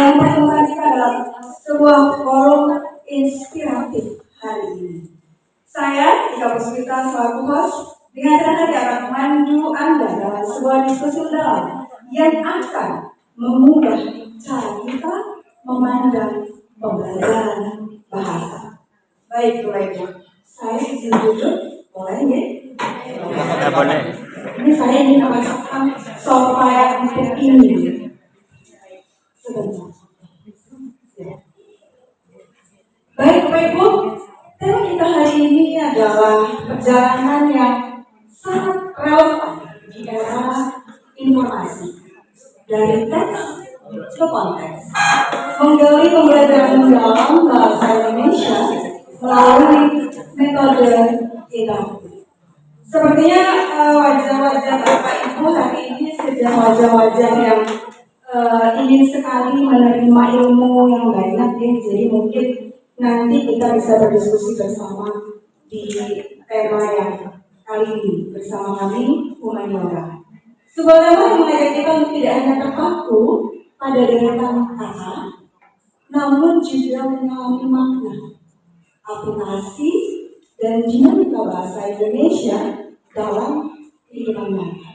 yang pertemuan kita adalah sebuah forum inspiratif hari ini. Saya, Ika Puspita, selaku host, dengan senang hati akan memandu Anda dalam sebuah diskusi mendalam yang akan mengubah cara kita memandang pembelajaran bahasa. Baik, saya izin duduk, boleh ya? Ya, boleh. Ini saya ingin merasakan sofa yang empuk ini. Sebentar. Baik, Bu. Tema kita hari ini adalah perjalanan yang sangat relevan di era informasi. Dari teks ke konteks. Menggali pembelajaran mendalam bahasa Indonesia melalui metode interaktif. Sepertinya wajah-wajah Bapak Ibu hari ini sudah wajah-wajah yang ingin sekali menerima ilmu yang banyak ya. Jadi mungkin nanti kita bisa berdiskusi bersama di tema yang kali ini bersama kami Humaniora. Sebuah tema yang mengajak kita untuk tidak hanya terpaku pada deretan kata, namun juga menyelami makna, aplikasi dan dinamika bahasa Indonesia dalam kehidupan mereka.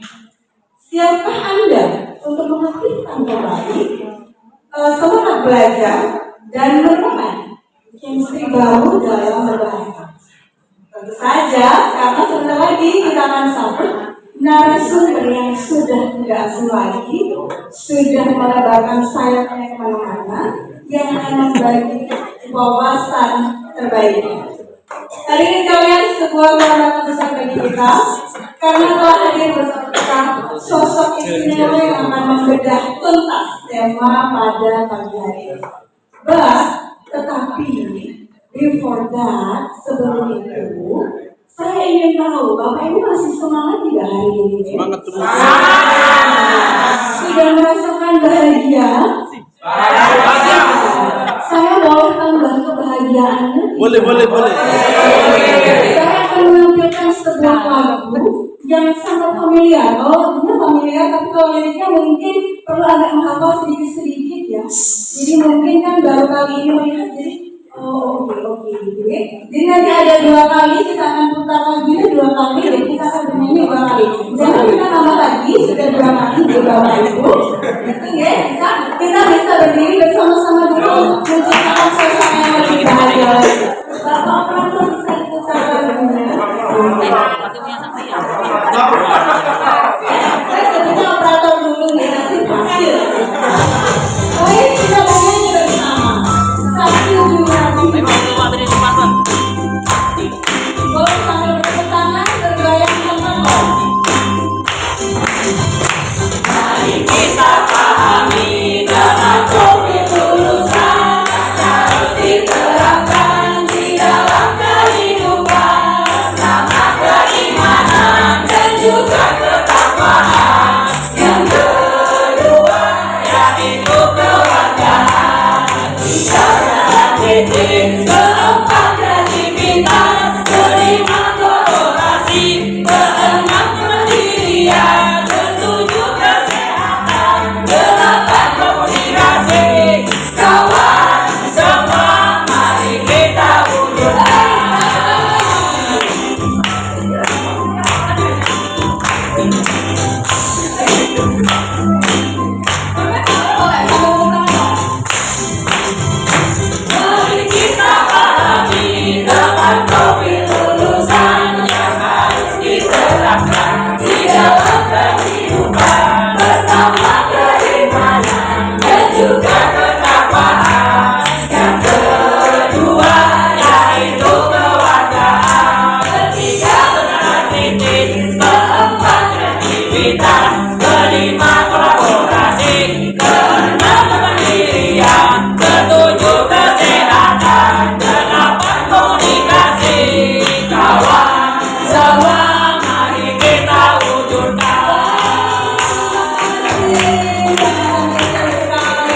Siapkah Anda untuk mengaktifkan kembali semangat belajar dan menemukan chemistry baru dalam berbahasa? Tentu saja, karena sebentar lagi kita akan sambut narasumber yang sudah tidak asing lagi, sudah melebarkan sayapnya kemana-mana, yang akan membagi wawasan terbaiknya. Hari ini kalian sebuah kehormatan besar bagi kita, karena telah hadir bersama kita sosok istimewa yang akan membedah tuntas tema pada pagi hari ini. Tetapi before that, sebelum itu, saya ingin tahu Bapak Ibu masih semangat tidak hari ini? Semangat terus. Sudah merasakan bahagia? Saya boleh tambah kebahagiaannya? Boleh. Saya akan menampilkan sebuah lagu yang sangat familiar. Oh, ini familiar, tapi kalau liriknya mungkin perlu agak menghafal sedikit-sedikit ya. Jadi mungkin kan baru kali ini melihat, jadi oke. Jadi nanti ada 2 kali, kita akan putar lagi 2 kali, jadi kita akan bernyanyi 2 kali. Jangan kita tambah lagi, sudah 2 kali di Bapak Ibu. Gitu ya, kita bisa berdiri bersama-sama dulu untuk menciptakan suasana yang lebih bahagia lagi. Bapak operator bisa diputar lagunya. Saya sebutnya operator dulu nih, nanti hasil. Baik, kita bernyanyi bersama. Satu, dua, tiga. Boleh sambil bertepuk tangan, bergoyang tangan. Mari kita pahami dengan topik lulusan harus diterapkan di dalam kehidupan. Nama keimanan dan juga ketakwaan. Yang kedua yaitu kewargaan. Tiga titik, keempat kreativitas, kelima kolaborasi, keenam kemandirian, ketujuh kesehatan, delapan komunikasi. Kawan semua, mari kita wujudkan. Mari kita pahami dengan topik lulusan yang harus diterapkan di dalam kehidupan. Pertama keimanan dan juga ketakwaan. Yang kedua yaitu kewargaan. Ketiga kreativitas, keempat kreativitas, kelima kolaborasi, keenam kemandirian, ketujuh kesehatan, delapan komunikasi. Kawan semua, mari kita wujudkan.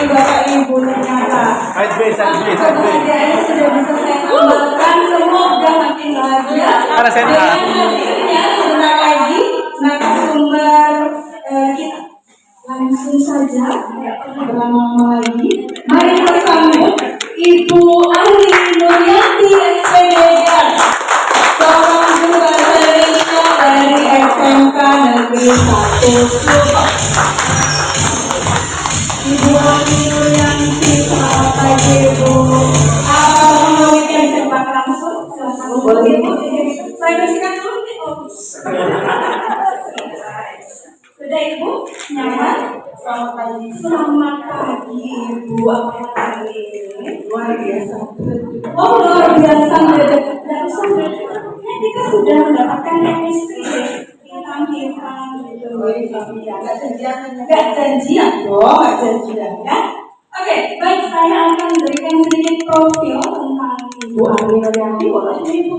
Bapak Ibu ternyata kebahagiaannya sudah bisa saya tambahkan. Semoga makin bahagia. Dan hadirnya sebentar lagi narasumber kita langsung saja, tidak perlu berlama-lama lagi. Mari kita sambut Ibu Ari Nuryanti SPDK, seorang guru bahasa Indonesia dari SMK Negeri 1 Subang. Ibu Ari Nuryanti, selamat pagi Ibu. Memberikan kesempatan langsung, silakan. Boleh Ibu, saya bersihkan dulu. Sudah Ibu, nyaman? Selamat pagi. Selamat pagi Ibu, apa kabar ini? Luar biasa. Oh luar biasa, tidak usah kita sudah mendapatkan chemistry bintang-bintang gitu. Nggak janjian dong, nggak janjian ya. Oke, baik, saya akan memberikan sedikit profil tentang Ibu Ari Nuryanti. Boleh Ibu?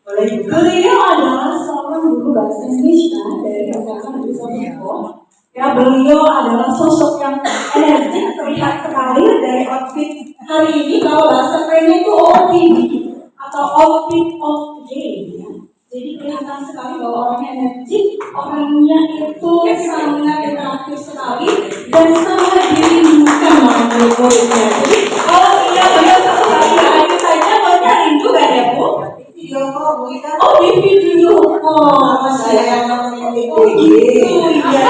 Boleh. Beliau adalah seorang guru bahasa Indonesia dari SMK Negeri 1 Subang. Ya, beliau adalah sosok yang energik, terlihat sekali dari outfit hari ini. Kalau bahasa kerennya itu OOTD atau outfit of the day. Ya. Jadi kelihatan sekali bahwa orangnya energik, orangnya itu sangat interaktif sekali dan sangat dirindukan oleh murid-muridnya. Jadi kalau tidak beliau satu hari saja, banyak rindu kan ya Bu? Video call Bu Ika. Oh di video call. Saya yang namanya itu. Oh gitu, iya.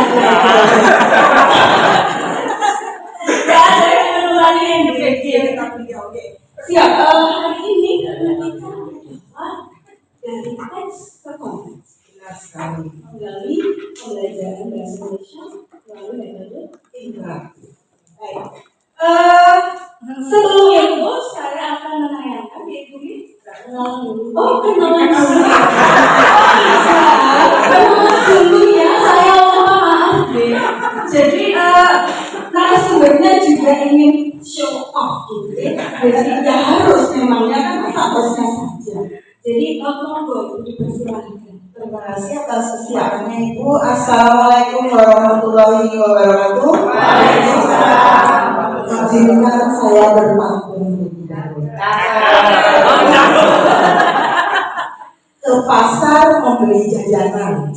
Ya ada yang menulari yang dipikir tapi ya oke. Siap. Hari ini kita dari teks ke konteks. Menggali pembelajaran bahasa Indonesia melalui metode interaktif. Baik. Sebelum itu saya akan menanyakan Ibu oh kenalan dulu. Kenalan dulu ya, saya mohon maaf deh. Jadi narasumbernya juga ingin show off gitu ya. Jadi ya harus memangnya kan harusnya saja. Jadi monggo dipersilahkan. Terima kasih atas kesiapannya Ibu. Assalamualaikum warahmatullahi wabarakatuh. Waalaikumsalam. Izinkan saya berpantun lebih dahulu. Ke pasar membeli jajanan.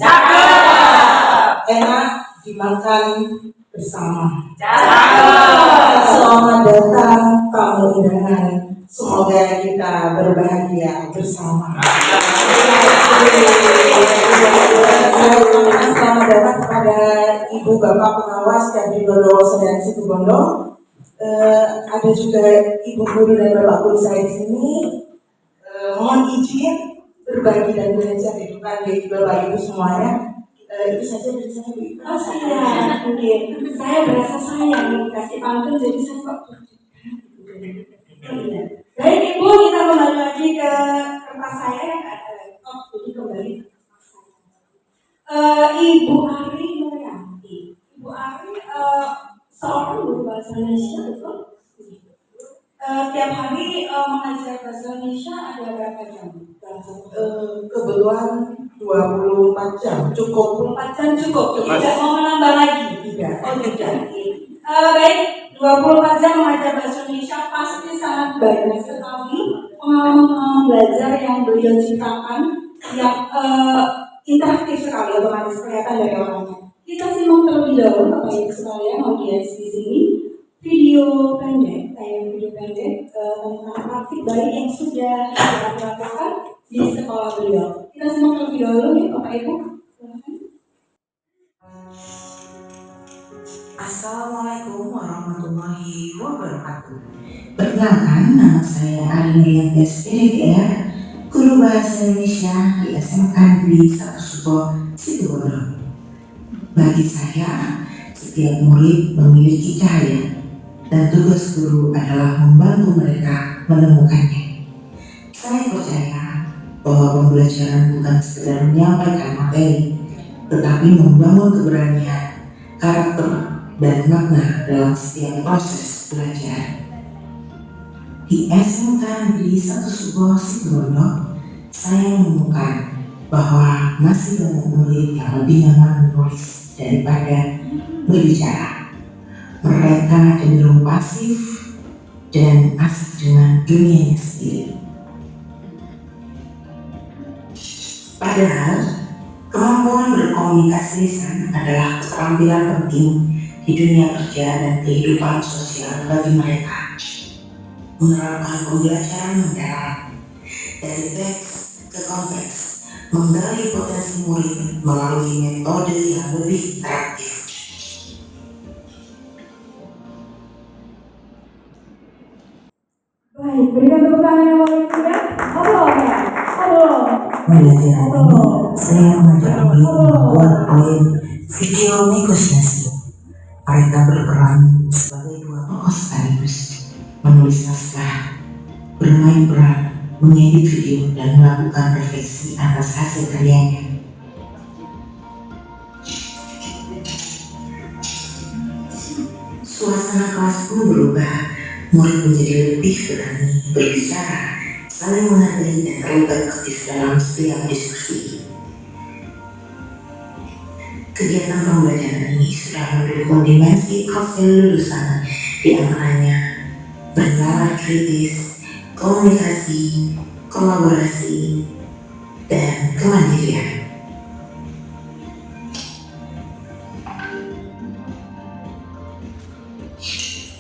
Enak dimakan bersama. Selamat datang tamu undangan. Semoga kita berbahagia bersama. Saya ucapkan selamat datang kepada Ibu Bapak Pengawas dan juga dosen dan Situbondo. Ada juga Ibu Guru dan Bapak Guru saya di sini. Mohon izin berbagi dan belajar kehidupan dari Bapak Ibu semuanya. Itu saja dari saya Bu. Oh siap, oke. Saya berasa sayang dikasih pantun jadi saya kok. Iya. Baik Ibu, kita kembali lagi ke kertas saya yang ada laptop, jadi kembali ke kertas saya. Ibu Ari Nuryanti. Ibu Ari seorang guru bahasa Indonesia, betul? Tiap hari mengajar bahasa Indonesia ada berapa jam? Kebetulan 24 jam cukup. 24 jam cukup. Tidak mau menambah lagi? Tidak. Oh tidak. Baik, 24 jam mengajar bahasa Indonesia pasti sangat banyak sekali pengalaman belajar yang beliau ciptakan yang interaktif sekali, otomatis kelihatan dari orangnya. Kita simak terlebih dahulu Bapak Ibu sekalian audiens di sini video pendek, video pendek tentang praktik baik yang sudah dilakukan di sekolah beliau. Kita simak terlebih dahulu ya Bapak Ibu. Assalamualaikum warahmatullahi wabarakatuh. Perkenalkan, nama saya Ari Nuryanti SPDR, guru bahasa Indonesia di SMK Negeri 1 Subang, Situbondo. Bagi saya, setiap murid memiliki cahaya dan tugas guru adalah membantu mereka menemukannya. Saya percaya bahwa pembelajaran bukan sekedar menyampaikan materi, tetapi membangun keberanian, karakter, dan makna dalam setiap proses belajar. Di SMK Negeri 1 Subang, Situbondo, saya menemukan bahwa masih banyak murid yang lebih nyaman menulis daripada berbicara. Mereka cenderung pasif dan asik dengan dunianya sendiri. Padahal, kemampuan berkomunikasi lisan adalah keterampilan penting di dunia kerja dan kehidupan sosial bagi mereka. menerapkan pembelajaran mendalam dari teks ke konteks, menggali potensi murid melalui metode yang lebih interaktif. Baik, berikan tepuk tangan yang paling tidak. Halo. Pembelajaran ini saya mengajak murid membuat poin video negosiasi. Mereka berperan sebagai dua tokoh sekaligus, menulis naskah, bermain peran, mengedit video, dan melakukan refleksi atas hasil karyanya. Suasana kelas pun berubah, murid menjadi lebih berani berbicara, saling menghargai dan terlibat aktif dalam setiap diskusi. Kegiatan pembelajaran ini sudah mendukung dimensi profil lulusan, di antaranya bernalar kritis, komunikasi, kolaborasi, dan kemandirian.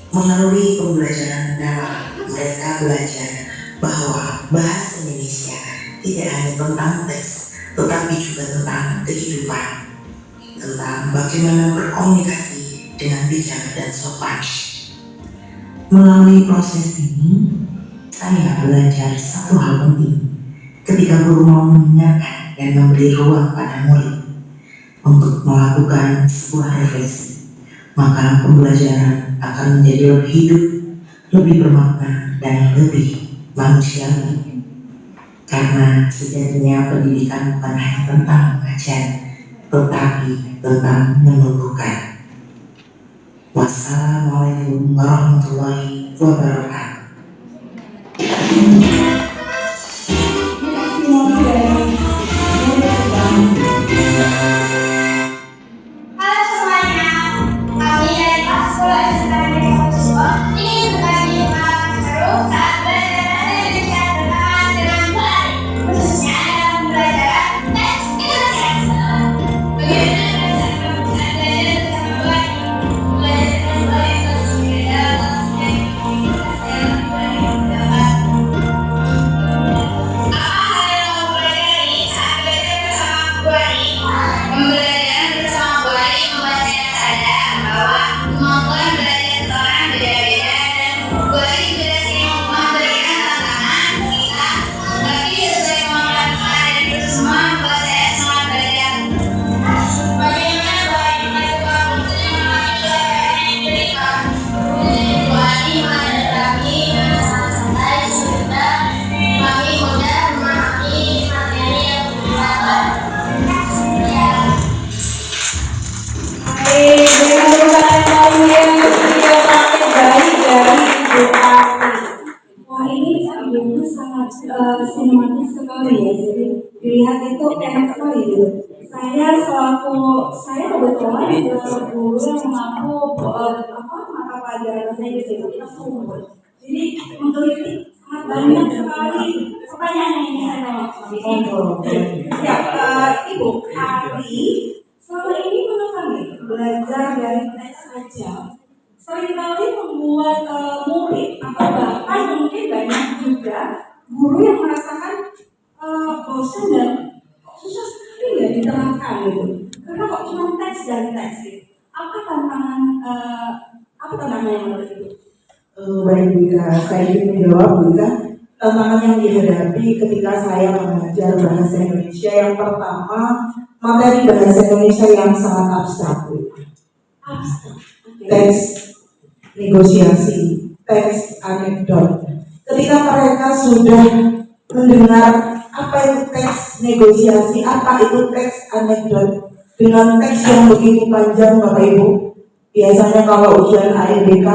Melalui pembelajaran mendalam, mereka belajar bahwa bahasa Indonesia tidak hanya tentang teks, tetapi juga tentang kehidupan, tentang bagaimana berkomunikasi dengan bijak dan sopan. Melalui proses ini, saya belajar satu hal penting. Ketika guru mau mendengarkan dan memberi ruang pada murid untuk melakukan sebuah refleksi, maka pembelajaran akan menjadi lebih hidup, lebih bermakna, dan lebih manusiawi. Karena sejatinya pendidikan bukan hanya tentang mengajar, tetapi tentang menumbuhkan. Wassalamualaikum warahmatullahi wabarakatuh. Halo semuanya, kami dari kelas 10 SMK Negeri 1 Solo ingin berbagi pengalaman seru saat belajar bahasa Indonesia bersamaan dengan baik, khususnya dalam pembelajaran teks negosiasi. Bagaimana perasaan kamu saat belajar bersama baik? Belajar dengan baik harus berbeda dalam proses komunikasi yang berpendapat. Apa hal yang kamu pelajari saat belajar bersama Bu Ani? Pembelajaran bersama Bu Ani membuat saya sadar bahwa kemampuan belajar seseorang beda-beda dan Bu Ani juga sering memberikan tantangan kita, tapi sesuai kemampuan kita dan itu semua membuat saya semangat belajar. Bagaimana Bu Ani membantu kamu untuk memahami pelajaran yang diberikan? Bu Ani menghadapi dengan sangat santai sehingga kami mudah memahami materi yang diberikan. Baik, berikan tepuk tangan yang paling yang video paling baik dari Ibu Ari. Wah, ini videonya sangat sinematis sekali ya. Jadi dilihat itu enak sekali gitu. Saya kebetulan guru yang mengaku mata pelajaran bahasa Inggris itu kita semua. Jadi meneliti sangat banyak sekali pertanyaan yang ingin saya jawab. Ya, Ibu Ari, selama ini menurut kami belajar dari teks saja seringkali membuat murid atau bahkan mungkin banyak juga guru yang merasakan bosan dan susah sekali ya diterapkan gitu. Karena kok cuma teks dan teks gitu. Apa tantangan yang menurut Ibu? Baik Bika, saya ingin menjawab Bika. Tantangan yang dihadapi ketika saya mengajar bahasa Indonesia yang pertama, materi bahasa Indonesia yang sangat abstrak. Teks negosiasi, teks anekdot. Ketika mereka sudah mendengar apa itu teks negosiasi, apa itu teks anekdot, dengan teks yang begitu panjang Bapak Ibu, biasanya kalau ujian AEBK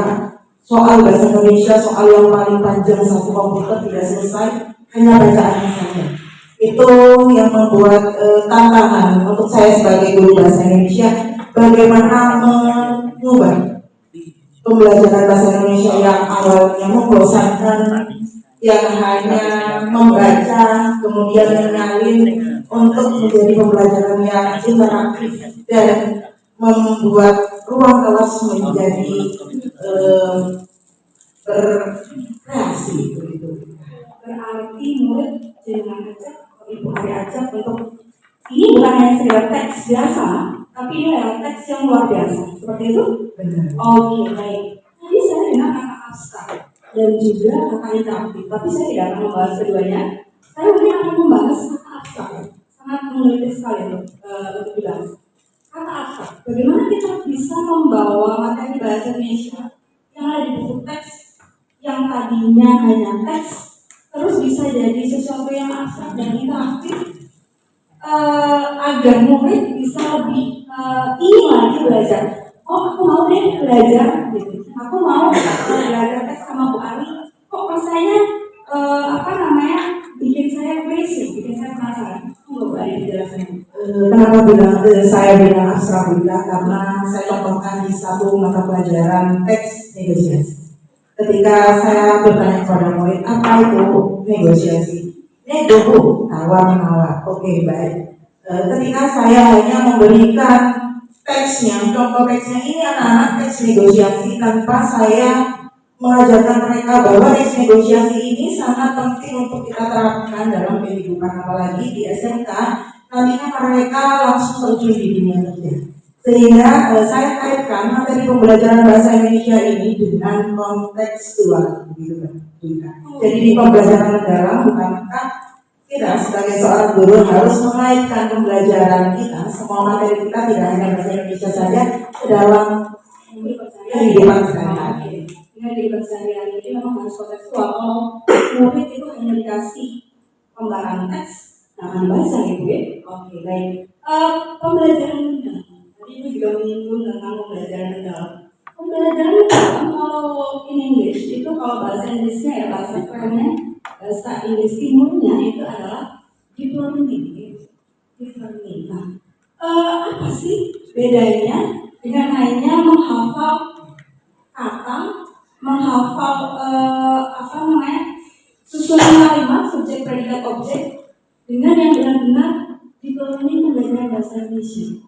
soal bahasa Indonesia, soal yang paling panjang satu komputer tidak selesai, hanya bacaannya saja. Itu yang membuat tantangan untuk saya sebagai guru bahasa Indonesia, bagaimana mengubah pembelajaran bahasa Indonesia yang awalnya membosankan, yang hanya membaca kemudian menyalin, untuk menjadi pembelajaran yang interaktif dan membuat ruang kelas menjadi berkreasi rekreasi begitu. Berarti murid jangan ajak, ibu hari ajak untuk ini bukan hanya sekedar teks biasa, tapi ini adalah teks yang luar biasa. Seperti itu? Benar. Oke, baik. Tadi saya dengar kata abstrak dan juga kata interaktif, tapi saya tidak akan membahas keduanya. Saya mungkin akan membahas kata abstrak, sangat meneliti sekali untuk dibahas. Kata abstrak, bagaimana kita bisa membawa materi bahasa Indonesia yang ada di buku teks yang tadinya hanya teks, terus bisa jadi sesuatu yang abstrak dan interaktif, agar murid bisa lebih ingin lagi belajar. Oh, aku mau deh belajar, gitu. Aku mau belajar teks sama Bu Ari. Kok rasanya bikin saya crazy, bikin saya penasaran. Bu Ari dijelasin. Kenapa saya bilang abstrak juga? Karena saya contohkan di satu mata pelajaran teks negosiasi. Ketika saya bertanya kepada murid, apa itu negosiasi? Nego, tawar menawar. Oke, baik. Ketika saya hanya memberikan teksnya, contoh teksnya ini anak-anak teks negosiasi tanpa saya mengajarkan mereka bahwa teks negosiasi ini sangat penting untuk kita terapkan dalam kehidupan, apalagi di SMK. Nantinya mereka langsung terjun di dunia kerja. Sehingga saya kaitkan materi pembelajaran bahasa Indonesia ini dengan kontekstual, begitu kan? Jadi di pembelajaran mendalam, bukankah kita sebagai seorang guru harus mengaitkan pembelajaran kita, semua materi kita tidak hanya bahasa Indonesia saja, ke dalam kehidupan sehari-hari. Kehidupan sehari-hari ini memang harus kontekstual. Kalau murid itu hanya dikasih pembahasan teks, akan bahasa gitu ya. Oke, baik. Pembelajaran mendalam. Tadi itu juga menyinggung tentang pembelajaran mendalam. Pembelajaran mendalam kalau in English itu, kalau bahasa Inggrisnya ya, bahasa kerennya, bahasa Inggris timurnya itu adalah deep learning. Deep learning. Nah, apa sih bedanya dengan hanya menghafal kata, menghafal susunan kalimat, subjek, predikat, objek, dengan yang benar-benar deep learning pembelajaran bahasa Indonesia?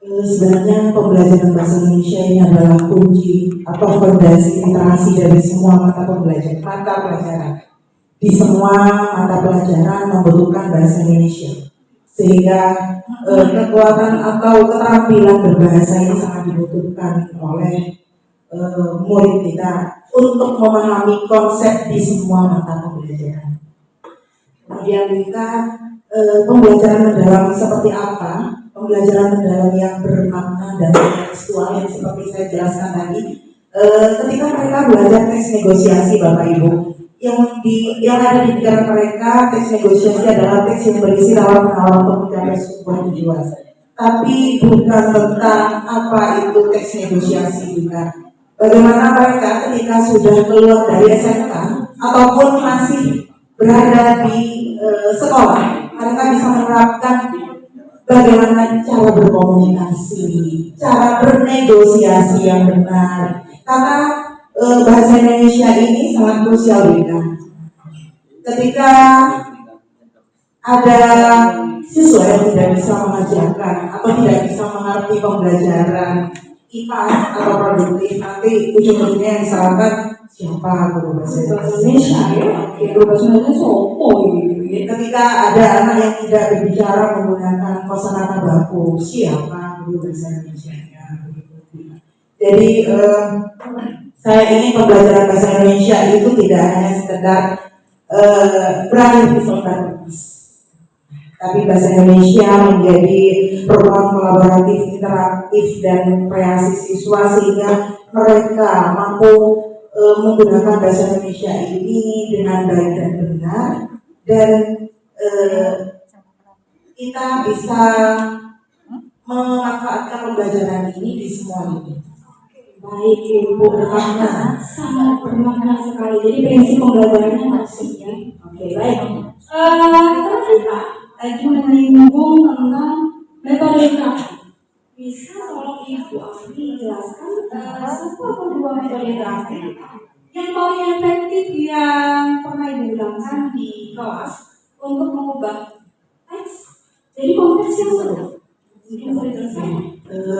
Sebenarnya pembelajaran bahasa Indonesia ini adalah kunci atau fondasi literasi dari semua mata pelajaran. Di semua mata pelajaran membutuhkan bahasa Indonesia, sehingga kekuatan atau keterampilan berbahasa ini sangat dibutuhkan oleh murid kita untuk memahami konsep di semua mata pembelajaran. Kemudian kita pembelajaran mendalam seperti apa? Pembelajaran mendalam yang bermakna dan kontekstual yang seperti saya jelaskan tadi. Ketika mereka belajar teks negosiasi, Bapak Ibu, yang ada di pikiran mereka, teks negosiasi adalah teks yang berisi tawar-menawar untuk mencapai sebuah tujuan. Tapi bukan tentang apa itu teks negosiasi juga. Bagaimana mereka ketika sudah keluar dari SMK ataupun masih berada di sekolah, mereka bisa menerapkan bagaimana cara berkomunikasi, cara bernegosiasi yang benar. Karena bahasa Indonesia ini sangat krusial juga. Ketika ada siswa yang tidak bisa mengajarkan atau tidak bisa mengerti pembelajaran IPAS atau produktif, nanti ujung-ujungnya yang disalahkan siapa guru bahasa Indonesia ya? Guru bahasa Indonesia sopo gitu. Ketika ada anak yang tidak berbicara menggunakan kosakata baku, siapa guru bahasa Indonesia? Jadi saya ingin pembelajaran bahasa Indonesia itu tidak hanya sekedar berakhir di kertas, tapi bahasa Indonesia menjadi program kolaboratif, interaktif dan kreasi siswa sehingga mereka mampu menggunakan bahasa Indonesia ini dengan baik dan benar, dan kita bisa memanfaatkan pembelajaran ini di semua lini. Baik, Ibu, bermakna, sangat bermakna sekali. Jadi prinsip pembelajarannya maksudnya. Oke, baik. Kita lagi menyinggung tentang metode interaktif. Bisa tolong Ibu Ari jelaskan satu atau dua metode interaktif yang paling efektif yang pernah Ibu gunakan di kelas untuk mengubah teks jadi konteks yang seru?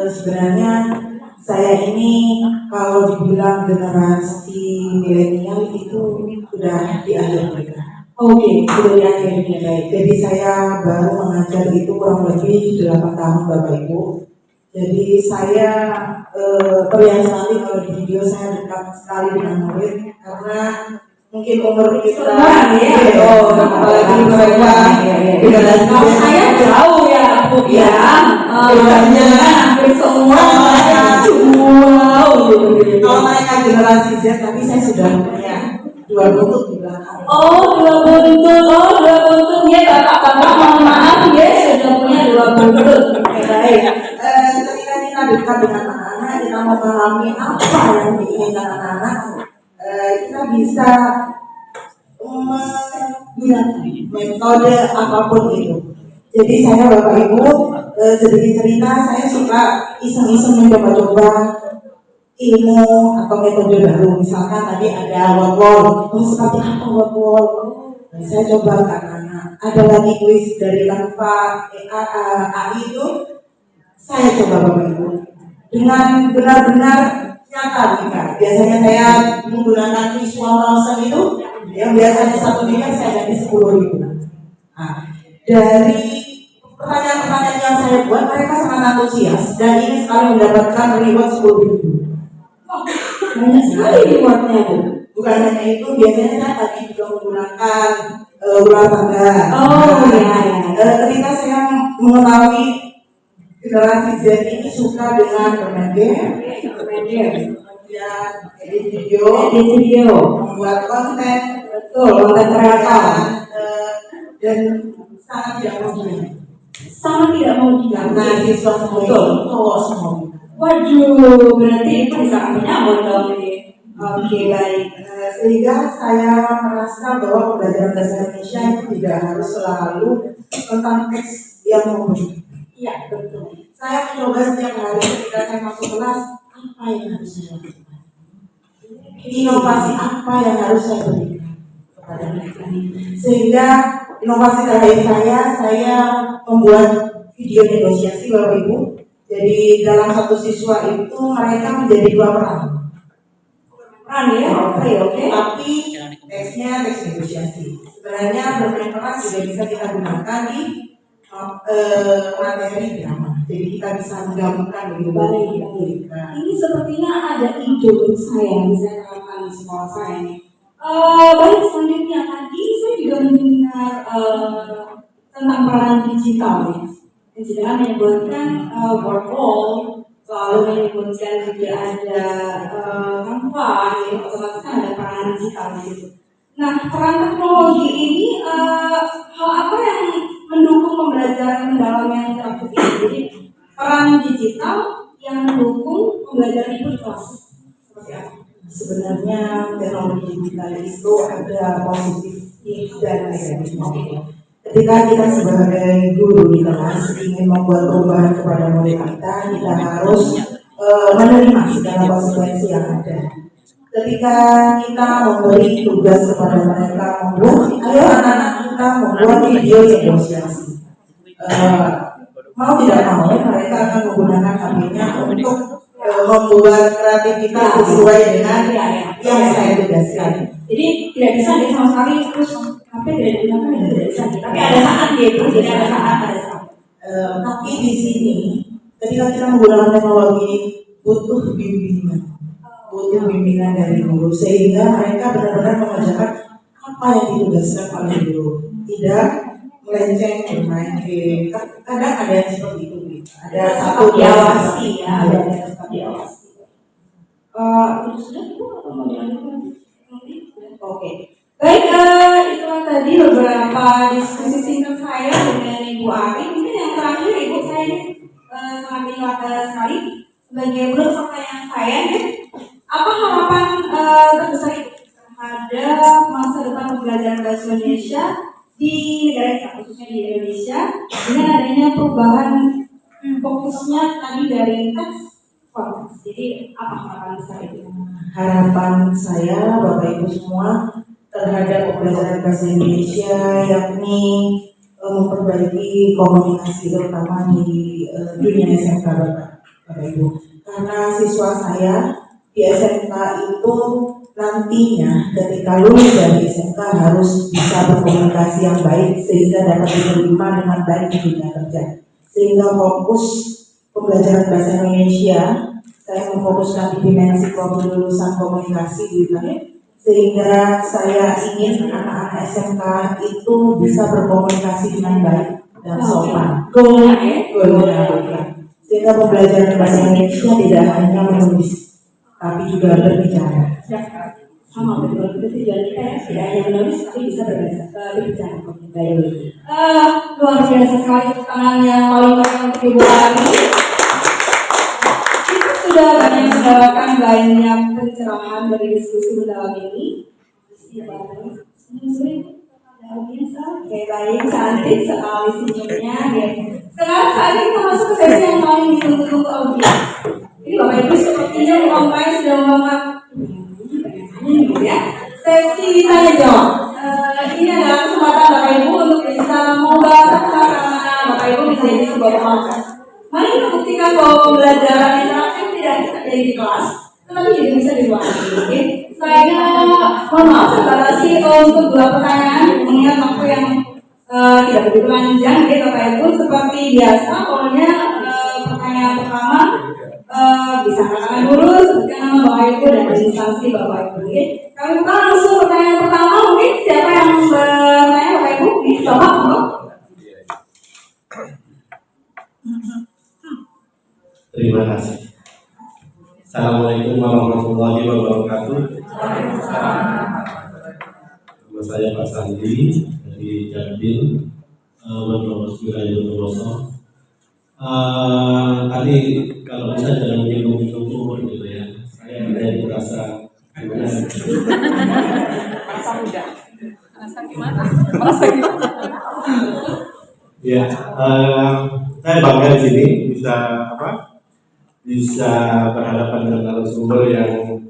Sebenarnya saya ini kalau dibilang generasi milenial milenial itu sudah di akhir mereka. Oke, sudah di akhirnya baik. Jadi saya baru mengajar itu kurang lebih 8 tahun Bapak Ibu. Jadi saya terlihat sekali kalau di video saya dekat sekali dengan murid karena mungkin umur kita apalagi mereka kalau saya jauh ya Bu ya, bedanya hampir semua wow gitu. Kalau mereka generasi Z, tapi saya sudah punya 2 buntut di belakang. Oh, 2 buntut ya bapak-bapak, mohon maaf ya sudah punya 2 buntut. Oke, baik. Ketika kita dekat dengan anak-anak, kita memahami apa yang diinginkan anak-anak, kita bisa menggunakan metode apapun itu. Jadi saya Bapak Ibu sedikit cerita, saya suka iseng-iseng mencoba-coba ilmu atau metode baru. Misalkan tadi ada word-wall, seperti apa word-wall? Saya coba ke anak-anak. Ada lagi kuis dari Canva AI itu, saya coba Bapak Ibu dengan benar-benar nyata Bika. Biasanya saya menggunakan visual motion itu yang biasanya 1 miliar saya ganti 10.000. Nah, dari pertanyaan-pertanyaan yang saya buat, mereka sangat antusias dan ingin sekali mendapatkan reward 10.000. Banyak sekali rewardnya Bu. Bukan hanya itu, biasanya saya tadi juga menggunakan ular tangga. Oh iya. Ketika saya mengetahui generasi Z ini suka dengan bermain game, kemudian edit video, membuat konten, konten kreator, dan sangat tidak mau diam. Sangat tidak mau diam. Karena siswa semua itu cowok semua. Waduh, berarti itu bisa menyambut dong ini. Oke, baik. Sehingga saya merasa bahwa pembelajaran bahasa Indonesia itu tidak harus selalu tentang teks yang mumpuni. Iya, betul. Saya mencoba setiap hari ketika saya masuk kelas, apa yang harus saya lakukan? Inovasi apa yang harus saya berikan kepada mereka? Sehingga inovasi terakhir saya membuat video negosiasi Bapak Ibu. Jadi dalam satu siswa itu mereka menjadi 2 peran Ya, oke. Tapi teksnya teks negosiasi. Sebenarnya bermain peran juga bisa kita gunakan di materi drama. Jadi kita bisa menggabungkan Baik. Ini sepertinya ada ide untuk saya bisa terapkan di sekolah saya nih. Baik, selanjutnya tadi saya juga mendengar tentang peran digital ya. Digital menyebutkan word-wall, lalu menyebutkan juga ada Canva, ya, otomatis kan ada peran digital di situ. Nah, peran teknologi ini hal apa yang mendukung pembelajaran mendalam yang interaktif ini? Jadi peran digital yang mendukung pembelajaran itu kelas seperti apa? Sebenarnya teknologi digital itu ada positif dan negatifnya. Ketika kita sebagai guru di kelas ingin membuat perubahan kepada murid kita harus menerima segala konsekuensi yang ada. Ketika kita memberi tugas kepada mereka ayo anak-anak kita membuat video negosiasi. Mau tidak mau mereka akan menggunakan HP-nya untuk membuat kreativitas sesuai dengan yang saya tugaskan. Jadi tidak bisa dia sama sekali terus HP tidak digunakan itu tidak bisa. Tapi ada saat gitu, jadi ada saat. Tapi di sini ketika kita menggunakan teknologi butuh bimbingan dari guru sehingga mereka benar-benar mengerjakan apa yang ditugaskan oleh guru, tidak melenceng bermain game. Kadang ada yang seperti itu, ada satu diawasi ya, ada tetap diawasi. Itu sudah itu atau mau dilanjutkan? Oke. Baik, itulah tadi beberapa diskusi singkat saya dengan Ibu Ari. Mungkin yang terakhir Ibu saya ini sangat menyenangkan sekali sebagai menurut pertanyaan saya nih, apa harapan terbesar Ibu terhadap masa depan pembelajaran bahasa Indonesia di negara kita, khususnya di Indonesia, dengan adanya perubahan fokusnya tadi dari teks konteks. Jadi apa harapan besar itu? Harapan saya Bapak Ibu semua terhadap pembelajaran bahasa Indonesia yakni memperbaiki komunikasi terutama di dunia SMK Bapak Ibu. Karena siswa saya di SMK itu 80% nantinya ketika lulus dari SMK harus bisa berkomunikasi yang baik sehingga dapat diterima dengan baik di dunia kerja. Sehingga fokus pembelajaran bahasa Indonesia saya memfokuskan di dimensi profil lulusan komunikasi gitu ya. Sehingga saya ingin anak-anak SMK itu bisa berkomunikasi dengan baik dan sopan. Goalnya. Sehingga pembelajaran bahasa Indonesia tidak hanya menulis, tapi juga berbicara. Sama betul, itu tujuan kita ya, tidak hanya menulis tapi bisa berbicara. Luar biasa sekali tangan yang paling banyak untuk Ibu Ari. Kita sudah banyak mendapatkan banyak pencerahan dari diskusi mendalam ini. Oke, baik, cantik sekali senyumnya. Sekarang saatnya kita masuk ke sesi yang paling ditunggu-tunggu audiens. Ini Bapak Ibu sepertinya Bapak sudah memahami ya. Sesi tanya jawab. Ini adalah kesempatan Bapak Ibu untuk bisa mengubah suasana Bapak Ibu menjadi sebuah pemakas. Mari kita buktikan bahwa pembelajaran interaktif tidak terjadi di kelas, tetapi juga bisa di luar. Saya mohon maaf saya untuk 2 pertanyaan mengingat waktu yang tidak begitu panjang. Jadi Bapak Ibu seperti biasa, pokoknya pertanyaan pertama bisa katakan dulu sebutkan nama Bapak Ibu dan instansi Bapak Ibu. Kami buka langsung pertanyaan pertama. Mungkin siapa yang bertanya Bapak Ibu? Coba untuk. Terima kasih. Assalamualaikum warahmatullahi wabarakatuh. Nama saya Pak Sandi dari Jatim, Bondowoso wilayah Bondowoso. Tadi kalau bisa jangan menyinggung umur gitu ya. Saya tidak merasa gimana. Merasa muda. Merasa gimana? Merasa gimana? Ya, saya bangga di sini bisa berhadapan dengan narasumber yang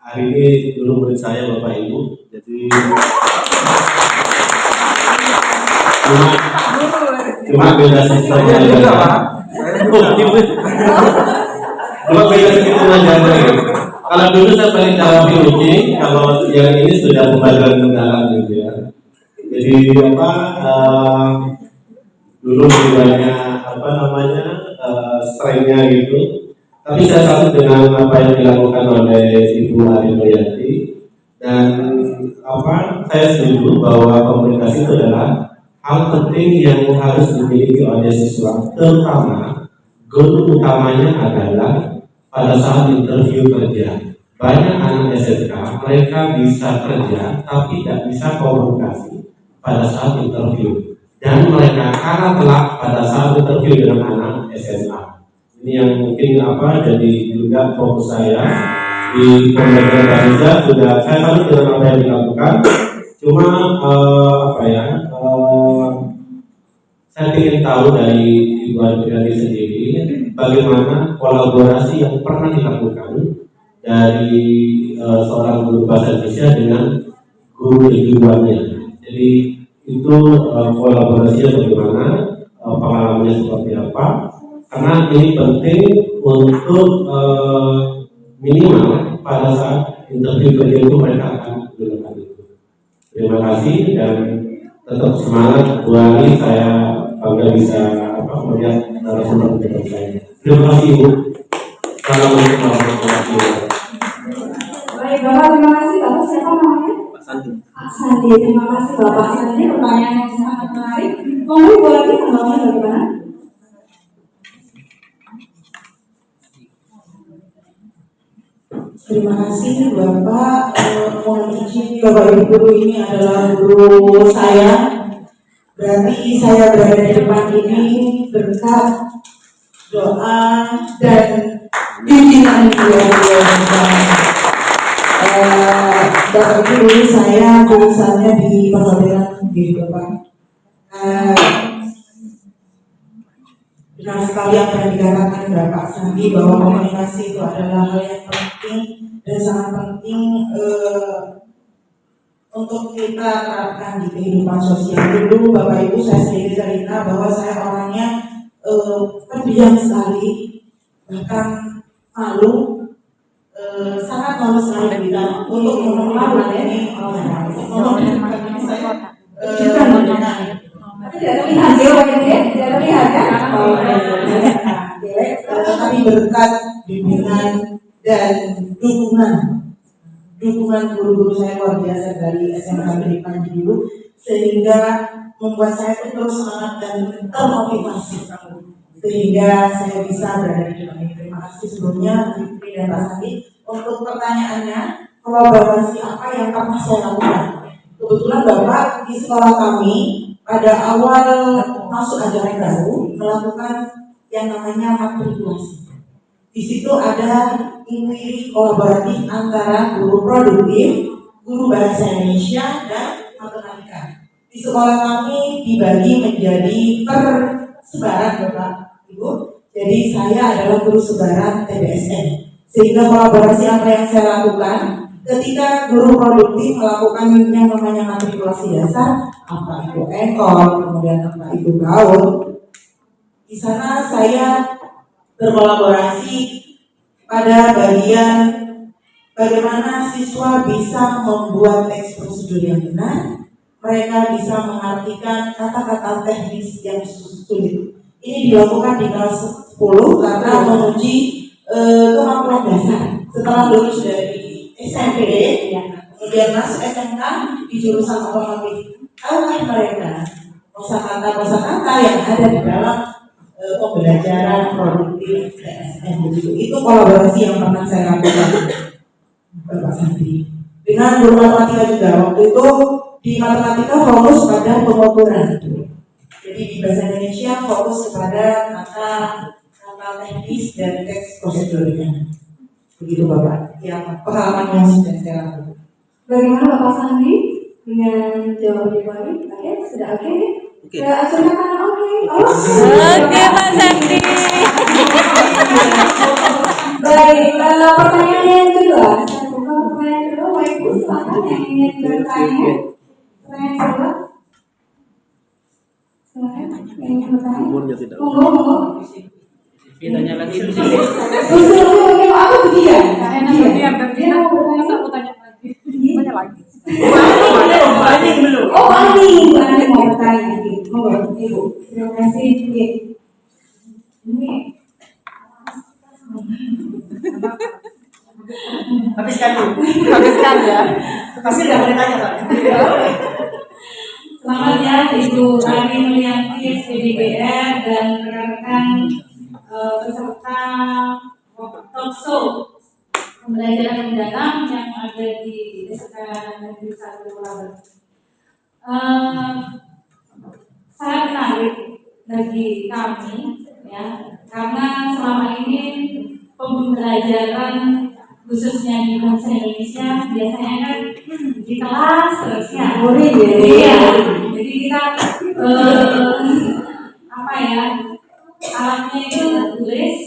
hari ini dulu murid saya Bapak Ibu. Jadi cuma beda sistemnya aja. Cuma beda sistemnya aja. Kalau dulu saya paling dalam PUC, kalau yang ini sudah pembelajaran mendalam gitu ya. Jadi dulu banyak strengthnya gitu. Tapi saya salut dengan apa yang dilakukan oleh Ibu Ari Noyanti dan saya setuju bahwa komunikasi itu adalah hal penting yang harus dimiliki oleh siswa, terutama goal utamanya adalah pada saat interview kerja. Banyak anak SMK mereka bisa kerja tapi tidak bisa komunikasi pada saat interview, dan mereka kalah telak pada saat interview dengan anak SMA. Ini yang mungkin jadi juga fokus saya di pembelajaran bahasa sudah saya salut dengan apa yang dilakukan. Cuma saya ingin tahu dari Ibu Adriani sendiri bagaimana kolaborasi yang pernah dilakukan dari seorang guru bahasa Indonesia dengan guru kejuruannya. Jadi itu kolaborasinya bagaimana, pengalamannya seperti apa? Karena ini penting untuk minimal pada saat interview kerja itu mereka akan menggunakan itu. Terima kasih dan tetap semangat Bu Ali. Saya bangga bisa melihat narasumber dengan saya. Terima kasih Bu. Assalamualaikum warahmatullahi wabarakatuh. Baik Bapak, terima kasih. Bapak siapa namanya? Pak Sandi. Pak Sandi, terima kasih Bapak Sandi. Pertanyaan yang sangat menarik. Monggo Bu Ali, tanggapannya bagaimana? Terima kasih Bapak. Mohon izin Bapak Ibu guru ini adalah guru saya. Berarti saya berada di depan ini berkat doa dan bimbingan beliau. Bapak Ibu guru saya jurusannya di perhotelan di Bapak. Benar sekali apa yang dikatakan Bapak Sandi bahwa komunikasi itu adalah hal yang penting dan sangat penting untuk kita terapkan di kehidupan sosial. Dulu Bapak Ibu saya sedikit cerita bahwa saya orangnya pendiam sekali, bahkan malu sangat lama sekali kita untuk mengelola materi Tidak terlihat ya, Pak Yudi? Tidak terlihat ya? tapi berkat bimbingan dan dukungan guru-guru saya luar biasa dari SMK Negeri Panji dulu, sehingga membuat saya itu terus semangat dan termotivasi sehingga saya bisa berada di depan ini. Terima kasih sebelumnya Fikri dan Pak Sandi untuk pertanyaannya, kolaborasi apa yang pernah saya lakukan. Kebetulan Bapak di sekolah kami pada awal masuk ajaran baru melakukan yang namanya matrikulasi. Di situ ada inquiry kolaboratif antara guru produktif, guru bahasa Indonesia, dan matematika. Di sekolah kami dibagi menjadi per sebaran Bapak Ibu. Jadi saya adalah guru sebaran TBSN. Sehingga kolaborasi apa yang saya lakukan ketika guru produktif melakukan yang namanya matrikulasi dasar, apa itu ekor, kemudian apa itu gaul. Di sana saya berkolaborasi pada bagian bagaimana siswa bisa membuat teks prosedur yang benar, mereka bisa mengartikan kata-kata teknis yang sulit. Ini dilakukan di kelas 10 karena menguji kemampuan dasar. Setelah lulus dari SMP, kemudian masuk SMK di jurusan otomotif, tahukah mereka kosakata yang ada di dalam pembelajaran produktif TSN begitu. Itu kolaborasi yang pernah saya lakukan Bapak Sandi dengan guru matematika juga. Waktu itu di matematika fokus pada pengukuran, jadi di bahasa Indonesia fokus kepada kata teknis dan teks prosedurnya begitu Bapak, yang pengalaman yang sudah saya lakukan. Bagaimana Bapak Sandi dengan jawaban Oke, sudah oke? Ya, acaranya kan oke. Oke, Pak Sandi. Baik, pertanyaan yang kedua. Saya buka pertanyaan kedua, Bapak Ibu silakan yang ingin bertanya. Pertanyaan kedua. Silakan yang ingin bertanya. Monggo. Tanya lagi di sini. Usulnya aku dia. Enak berdiam, masa aku tanya lagi. Tanya lagi. Oh, Ani mau bertanya. Monggo, Ibu. Terima kasih. Ini Habiskan ya. Pasti tidak boleh tanya Pak. selamat ya Ibu Ani Mulyanti SPDBR dan rekan-rekan peserta talkshow pembelajaran mendalam yang ada di SMK Negeri 1 Pelabuhan. Sangat menarik bagi kami ya, karena selama ini pembelajaran khususnya di bahasa Indonesia biasanya kan di kelas terusnya. Iya. Jadi kita apa ya? Alatnya itu tulis,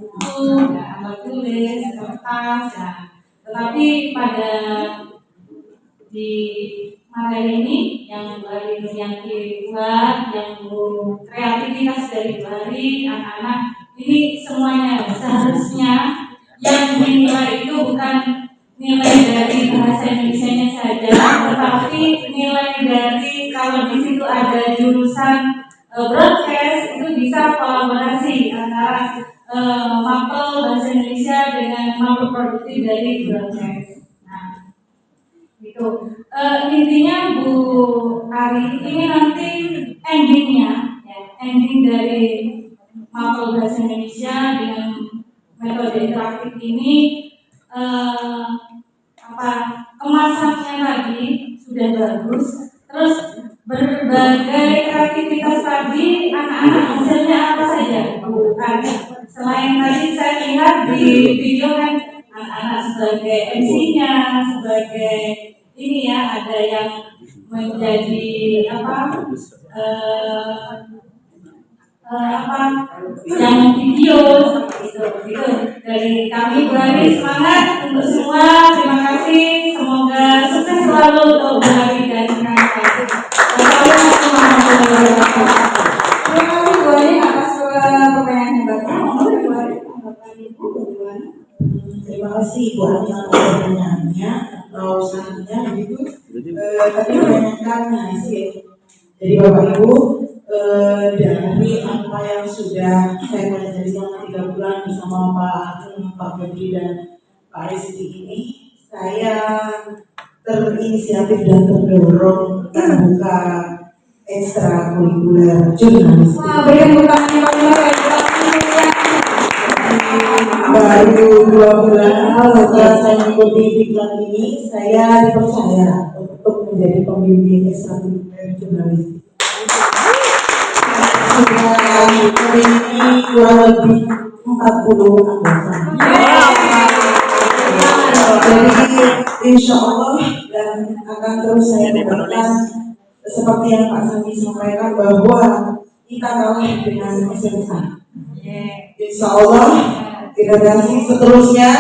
buku, alat tulis, kertas, ya. Tetapi pada di materi ini yang dari Yanti buat, yang kreativitas dari anak-anak ini semuanya seharusnya yang dinilai itu bukan nilai dari bahasa Indonesianya saja, tetapi nilai dari kalau di situ ada jurusan broadcast itu bisa kolaborasi antara mapel bahasa Indonesia dengan mapel produktif dari broadcast. Nah, gitu. Intinya Bu Ari ini nanti endingnya, ya, ending dari mapel bahasa Indonesia dengan metode interaktif ini kemasannya tadi sudah bagus, terus berbagai kreativitas tadi anak-anak hasilnya apa saja Bu Ari? Selain tadi saya lihat di video kan anak-anak sebagai MC-nya, sebagai ini ya, ada yang menjadi yang video seperti itu. Dari kami Bari semangat untuk semua, terima kasih, semoga sukses selalu untuk Bari dan rekan-rekan. Wassalamualaikum warahmatullahi wabarakatuh. Terima kasih Bu Ari atas pertanyaan hebatnya. Mohon Bu Ari, tanggapan Ibu bagaimana? namanya atau sahnya begitu, tapi kebanyakan hasil. Jadi Bapak Ibu, dari apa yang sudah saya pelajari selama 3 bulan bersama Pak Febri dan Pak Rizky ini, saya terinisiatif dan terdorong membuka ekstrakurikuler jurnalistik. Wah, berikan bukannya Baru 2 bulan setelah saya mengikuti diklat ini, saya dipercaya untuk menjadi pembimbing ekstrakurikuler jurnalistik. Sudah memiliki kurang lebih 40 anggota. Jadi insya Allah dan akan terus saya kembangkan seperti yang Pak Sandi sampaikan bahwa kita kalah dengan SMA. Insya Allah generasi seterusnya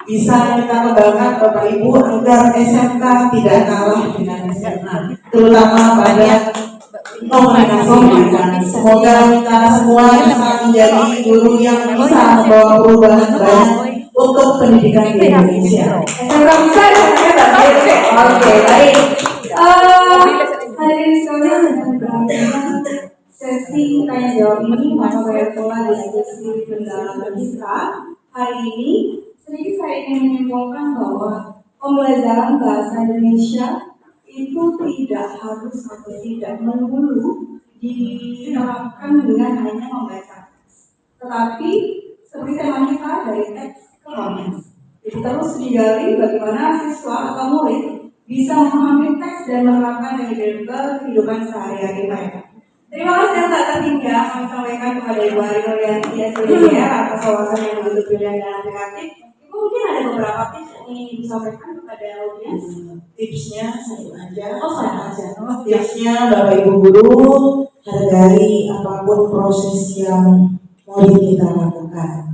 bisa kita kembangkan Bapak Ibu agar SMK tidak kalah dengan SMA, terutama pada komunikasi. Semoga kita semua bisa menjadi guru yang bisa membawa perubahan banyak untuk pendidikan di Indonesia. Oke, baik. Hadirin sekalian, dengan berakhirnya sesi tanya jawab ini, maka saya mulai diskusi mendalam kita hari ini. Sedikit saya ingin menyimpulkan bahwa pembelajaran bahasa Indonesia itu tidak harus atau tidak melulu diterapkan dengan hanya membaca teks, tetapi seperti tema kita dari teks ke konteks. Jadi terus digali bagaimana siswa atau murid bisa memahami teks dan menerapkan dari kehidupan sehari-hari mereka. Terima kasih yang tak terhingga kami sampaikan kepada Ibu Ari Nuryanti SPDR atas wawasan yang begitu brilian dan aplikatif. Ibu mungkin ada beberapa tips yang ingin disampaikan kepada audiens. Tipsnya satu aja. Tipsnya Bapak Ibu guru, hargai apapun proses yang mau kita lakukan.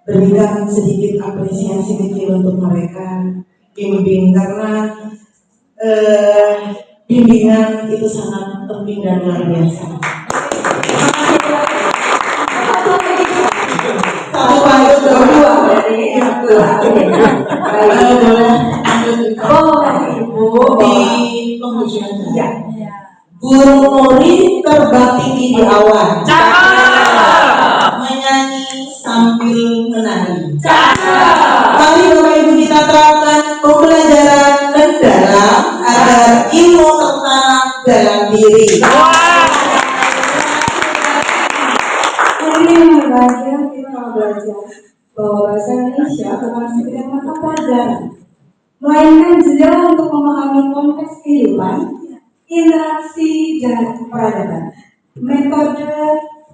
Berikan sedikit apresiasi kecil untuk mereka, bimbing karena bimbingan itu sangat penting dan luar biasa. Satu pantun berdua berarti Ibu di pengujian saya. Burung nuri terbang tinggi di awan, menyanyi sambil menari. Mari Bapak Ibu kita terapkan pembelajaran mendalam agar ilmu tertanam dalam diri. Hari ini berbahagia kita belajar bahwa bahasa Indonesia bukan sekedar mata pelajaran, melainkan jendela untuk memahami konteks kehidupan, interaksi dan peradaban. Metode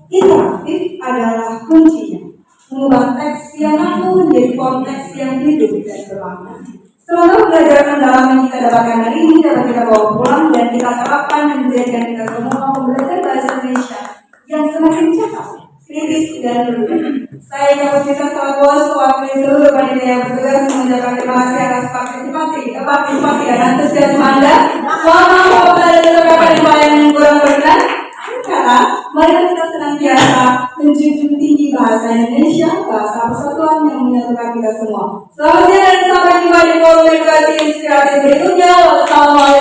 interaktif adalah kuncinya, mengubah teks yang mampu menjadi konteks yang hidup dan bermakna. Semoga pelajaran mendalam yang kita dapatkan hari ini dapat kita bawa pulang dan kita terapkan dan menjadikan kita semua pembelajar bahasa Indonesia yang semakin cepat, kritis dan berguna. Saya Kapusita Salabos, mewakili seluruh panitia yang bertugas mengucapkan terima kasih atas partisipasi dan antusiasme Anda. Mohon maaf apabila ada beberapa yang kurang berkenan. Karena mari kita senantiasa menjunjung tinggi bahasa Indonesia, bahasa persatuan yang menyatukan kita semua. Selamat siang dan sampai jumpa di forum edukasi inspiratif berikutnya. Wassalamualaikum.